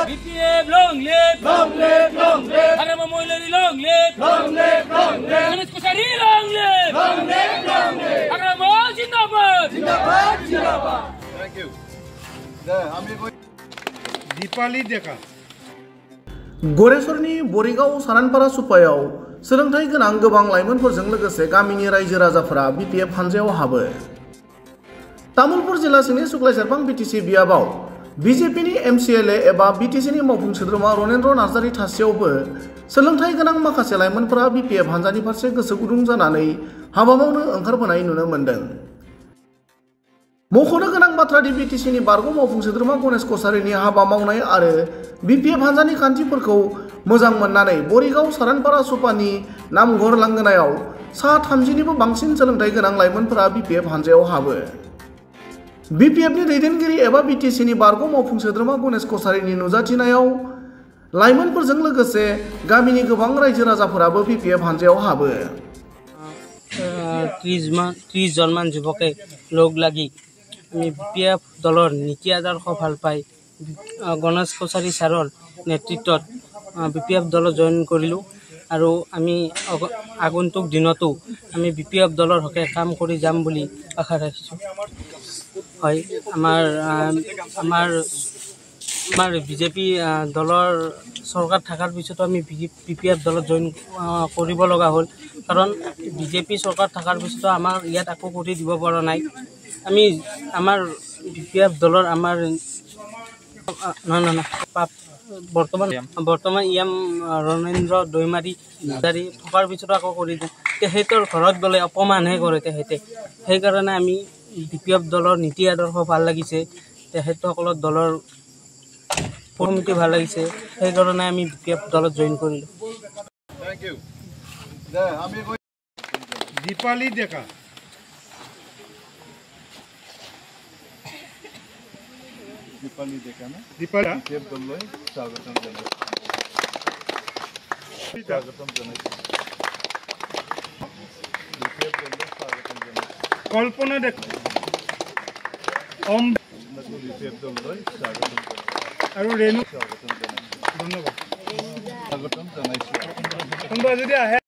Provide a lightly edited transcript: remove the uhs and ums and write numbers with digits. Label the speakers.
Speaker 1: BPF long live, long live, long live. Harama Moilari long live, long live, long live. Ganesh Kochari long live, long live, long live. Harama Zindabad, Zindabad, Zindabad.
Speaker 2: Thank you.
Speaker 3: Dipali Deka.
Speaker 4: गरेसरनि बरिगाव सारानपारा सुपायाव सोलोंथाइ गोनां गोबां लाइमोनफोरजों लोगोसे गामिनि रायजो राजाफोरा BPF हानजायाव हाबो। तामुलपुर जिल्ला सिंनि सुक्लाय सेरफां BTC बियाबाव BJPनि MCLA एबा BTCनि मावफुं सोद्रोमा रनेन्द्र नार्जारि थासेयावबो सोलोंथाइ गोनां माखासे लाइमोनफोरा BPF हानजानि फारसे गोसो गुदुं जानानै हाबा मावनो ओंखारबोनाय नुनो मोन्दों। मख'नो गोनां बाथ्रादि BTCनि बारग' मावफुं सोद्रोमा गणेश कछारिनि हाबा मावनाय आरो BPF हानजानि खान्थिफोरखौ मोजां मोननानै बरिगाव सारानपारा सुपानि नामघर लांगोनायाव सा 30निबो बांसिन सोलोंथाइ गोनां लाइमोनफोरा BPF हानजायाव हाबो। BPFनि दैदेनगिरि एबा BTCनि बारग' मावफुं सोद्रोमा गणेश कछारिनि नुजाथिनायाव लाइमोनफोरजों लोगोसे गामिनि गोबां रायजो राजाफोराबो BPF हानजायाव हाबो।
Speaker 5: 30 জনমান যুৱকে লগ লাগি আমি BPF দলৰ নীতি আদৰ্শ ভাল পাই গণেশ কছাৰী ছাৰৰ নেতৃত্বত BPF দলত জইন কৰিলোঁ আৰু আমি আগন্তুক দিনতো আমি BPF দলৰ হকে কাম কৰি যাম বুলি আশা ৰাখিছোঁ। হয়, আমাৰ BJP দলৰ চৰকাৰ থকাৰ পিছতো আমি BPF দলত জইন কৰিব লগা হ'ল, কাৰণ BJP চৰকাৰ থকাৰ পিছতো আমাৰ ইয়াত একো কৰি দিব পৰা নাই। আমি আমাৰ BPF দলৰ আমাৰ বৰ্তমান ইয়াম ৰনেন্দ্ৰ দৈমাৰী থকাৰ পিছতো আকৌ কৰি দিয়ে। তেখেতৰ ঘৰত গ'লে অপমানহে কৰে তেখেতে। সেইকাৰণে আমি BPF দলৰ নীতি আদৰ্শ ভাল লাগিছে, তেখেতসকলৰ দলৰ কমিটি ভাল লাগিছে, সেইকাৰণে আমি BPF দলত জইন কৰিলোঁ।
Speaker 2: Thank you.
Speaker 3: Dipali Deka.
Speaker 2: Dipali Deka na?
Speaker 3: Dipali.
Speaker 2: BPF দললৈ স্বাগতম জনাইছোঁ। স্বাগতম জনাইছোঁ। BPF দললৈ স্বাগতম জনাইছোঁ।
Speaker 3: কল্পনা Deka.
Speaker 2: BPF দললৈ স্বাগতম জনাইছোঁ।
Speaker 3: আৰু ৰেণু
Speaker 2: স্বাগতম জনাইছোঁ।
Speaker 3: ধন্যবাদ।
Speaker 2: স্বাগতম জনাইছোঁ।
Speaker 3: কোনোবা যদি আহে